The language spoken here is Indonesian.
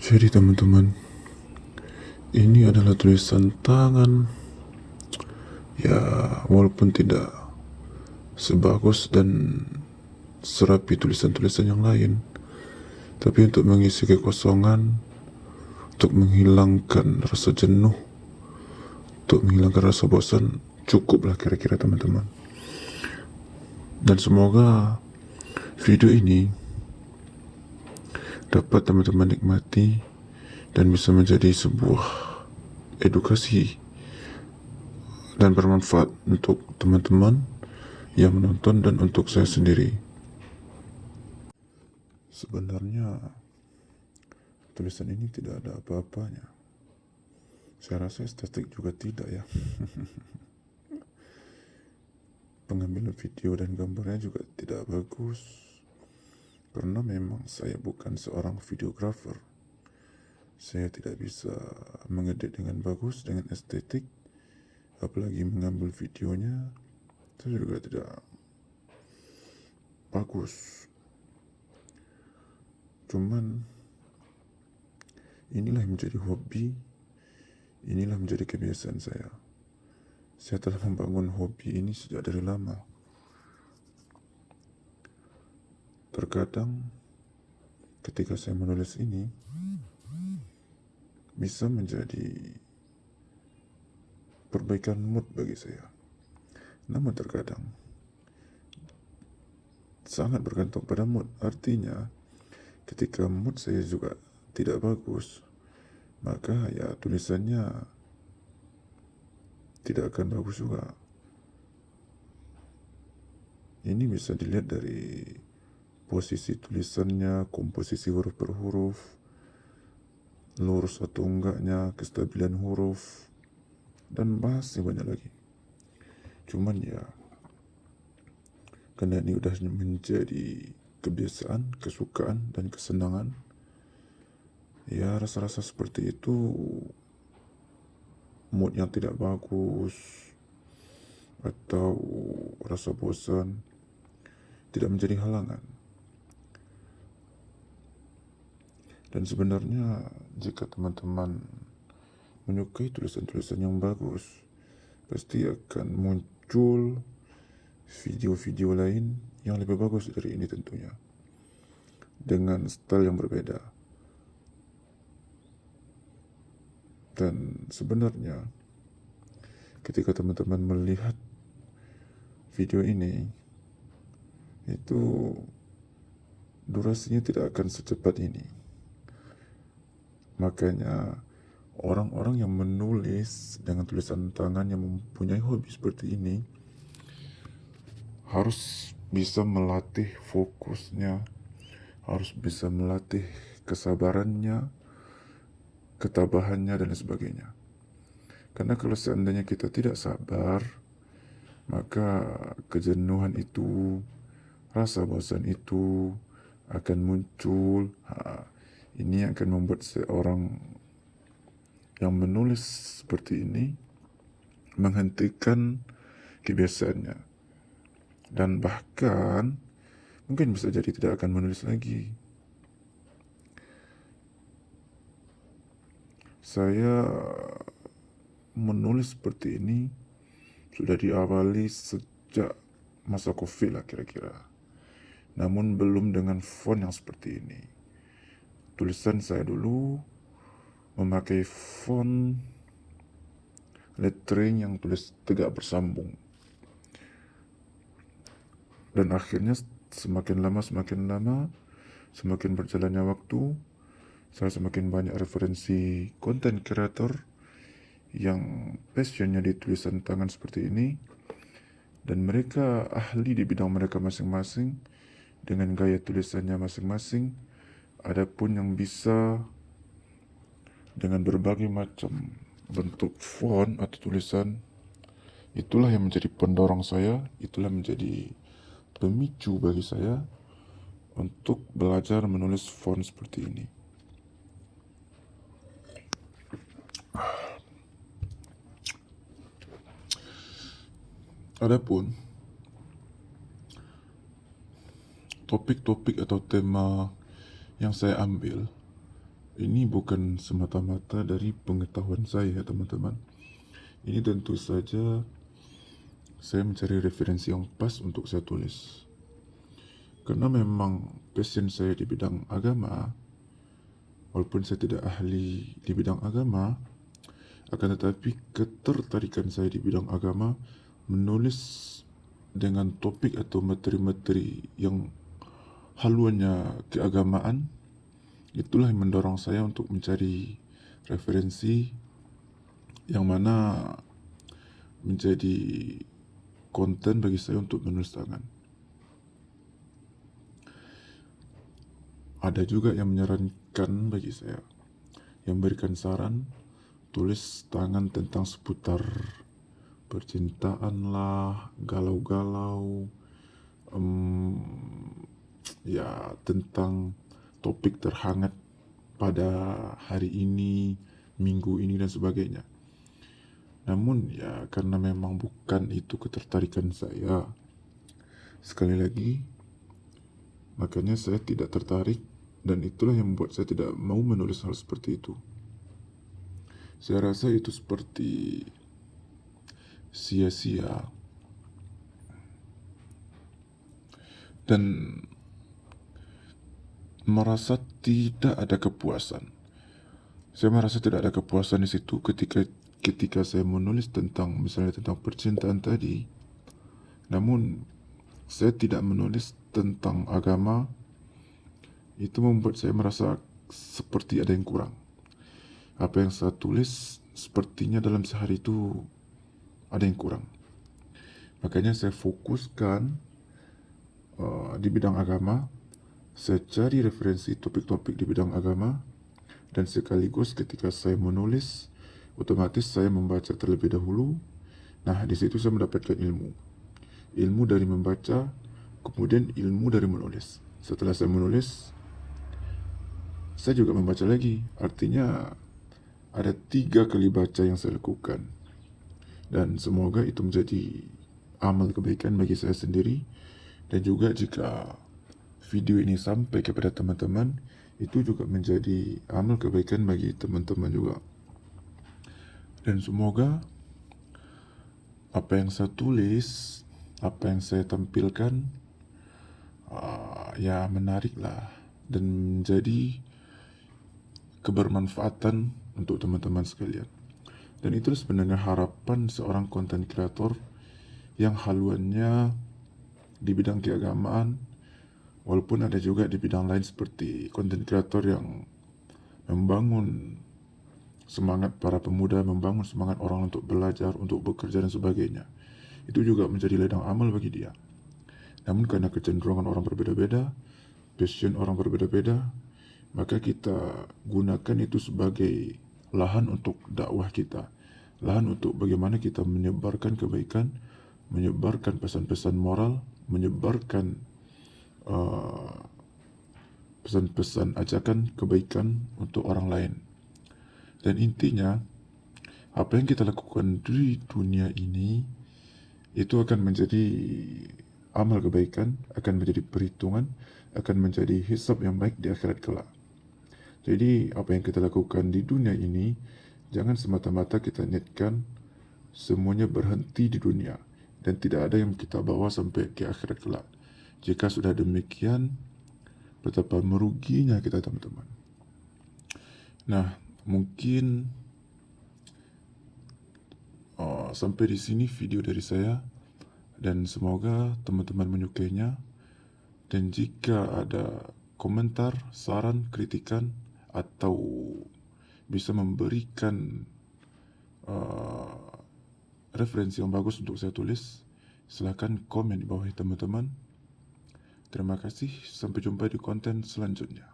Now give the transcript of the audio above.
Jadi teman-teman, ini adalah tulisan tangan. Ya, walaupun tidak sebagus dan serapi tulisan-tulisan yang lain, tapi untuk mengisi kekosongan, untuk menghilangkan rasa jenuh, untuk menghilangkan rasa bosan, cukuplah kira-kira teman-teman. Dan semoga video ini dapat teman-teman nikmati dan bisa menjadi sebuah edukasi dan bermanfaat untuk teman-teman yang menonton dan untuk saya sendiri. Sebenarnya tulisan ini tidak ada apa-apanya. Saya rasa estetik juga tidak ya. Pengambilan video dan gambarnya juga tidak bagus. Karena memang saya bukan seorang videographer. Saya tidak bisa mengedit dengan bagus, dengan estetik. Apalagi mengambil videonya, saya juga tidak bagus. Cuman inilah yang menjadi hobi, inilah menjadi kebiasaan saya. Saya telah membangun hobi ini sejak dari lama. Terkadang ketika saya menulis ini bisa menjadi perbaikan mood bagi saya. Namun terkadang sangat bergantung pada mood. Artinya ketika mood saya juga tidak bagus, maka ya tulisannya tidak akan bagus juga. Ini bisa dilihat dari posisi tulisannya, komposisi huruf per huruf, lurus atau enggaknya, kestabilan huruf, dan masih banyak lagi. Cuman ya, karena ini udah menjadi kebiasaan, kesukaan, dan kesenangan, ya rasa-rasa seperti itu, mood yang tidak bagus, atau rasa bosan, tidak menjadi halangan. Dan sebenarnya jika teman-teman menyukai tulisan-tulisan yang bagus, pasti akan muncul video-video lain yang lebih bagus dari ini tentunya, dengan style yang berbeda. Dan sebenarnya ketika teman-teman melihat video ini, itu durasinya tidak akan secepat ini. Makanya orang-orang yang menulis dengan tulisan tangan yang mempunyai hobi seperti ini harus bisa melatih fokusnya, harus bisa melatih kesabarannya, ketabahannya, dan sebagainya. Karena kalau seandainya kita tidak sabar, maka kejenuhan itu, rasa bosan itu akan muncul. Ini akan membuat seorang yang menulis seperti ini menghentikan kebiasaannya, dan bahkan mungkin bisa jadi tidak akan menulis lagi. Saya menulis seperti ini sudah diawali sejak masa COVID lah kira-kira. Namun belum dengan font yang seperti ini. Tulisan saya dulu memakai font lettering yang tulis tegak bersambung. Dan akhirnya semakin lama, semakin berjalannya waktu, saya semakin banyak referensi konten kreator yang passionnya di tulisan tangan seperti ini, dan mereka ahli di bidang mereka masing-masing dengan gaya tulisannya masing-masing. Adapun yang bisa dengan berbagai macam bentuk font atau tulisan, itulah yang menjadi pendorong saya, itulah menjadi pemicu bagi saya untuk belajar menulis font seperti ini. Adapun topik-topik atau tema yang saya ambil Ini bukan semata-mata dari pengetahuan saya, teman-teman. Ini tentu saja saya mencari referensi yang pas untuk saya tulis. Karena memang passion saya di bidang agama, walaupun saya tidak ahli di bidang agama, akan tetapi ketertarikan saya di bidang agama menulis dengan topik atau materi-materi yang haluannya keagamaan, itulah yang mendorong saya untuk mencari referensi yang mana menjadi konten bagi saya untuk menulis tangan. Ada juga yang menyarankan bagi saya, yang memberikan saran, tulis tangan tentang seputar percintaan lah, galau-galau, ya tentang topik terhangat pada hari ini, minggu ini dan sebagainya. Namun ya karena memang bukan itu ketertarikan saya, sekali lagi, makanya saya tidak tertarik dan itulah yang membuat saya tidak mau menulis hal seperti itu. Saya rasa itu seperti sia-sia dan merasa tidak ada kepuasan. Saya merasa tidak ada kepuasan di situ ketika saya menulis tentang misalnya tentang percintaan tadi. Namun saya tidak menulis tentang agama. Itu membuat saya merasa seperti ada yang kurang. Apa yang saya tulis sepertinya dalam sehari itu ada yang kurang. Makanya saya fokuskan di bidang agama. Saya cari referensi topik-topik di bidang agama. Dan sekaligus ketika saya menulis, otomatis saya membaca terlebih dahulu. Nah, di situ saya mendapatkan ilmu. Ilmu dari membaca, kemudian ilmu dari menulis. Setelah saya menulis, saya juga membaca lagi. Artinya, ada 3 kali baca yang saya lakukan. Dan semoga itu menjadi amal kebaikan bagi saya sendiri. Dan juga jika video ini sampai kepada teman-teman, itu juga menjadi amal kebaikan bagi teman-teman juga. Dan semoga apa yang saya tulis, apa yang saya tampilkan, ya menariklah dan menjadi kebermanfaatan untuk teman-teman sekalian. Dan itu sebenarnya harapan seorang content creator yang haluannya di bidang keagamaan, walaupun ada juga di bidang lain seperti content creator yang membangun semangat para pemuda, membangun semangat orang untuk belajar, untuk bekerja dan sebagainya. Itu juga menjadi ladang amal bagi dia. Namun karena kecenderungan orang berbeda-beda, passion orang berbeda-beda, maka kita gunakan itu sebagai lahan untuk dakwah kita. Lahan untuk bagaimana kita menyebarkan kebaikan, menyebarkan pesan-pesan moral, menyebarkan pesan-pesan ajakan kebaikan untuk orang lain. Dan intinya, apa yang kita lakukan di dunia ini itu akan menjadi amal kebaikan, akan menjadi perhitungan, akan menjadi hisab yang baik di akhirat kelak. Jadi, apa yang kita lakukan di dunia ini, jangan semata-mata kita niatkan semuanya berhenti di dunia dan tidak ada yang kita bawa sampai ke akhirat kelak. Jika sudah demikian, betapa meruginya kita, teman-teman. Nah, mungkin sampai di sini video dari saya dan semoga teman-teman menyukainya. Dan jika ada komentar, saran, kritikan atau bisa memberikan referensi yang bagus untuk saya tulis, silakan komen di bawah teman-teman. Terima kasih, sampai jumpa di konten selanjutnya.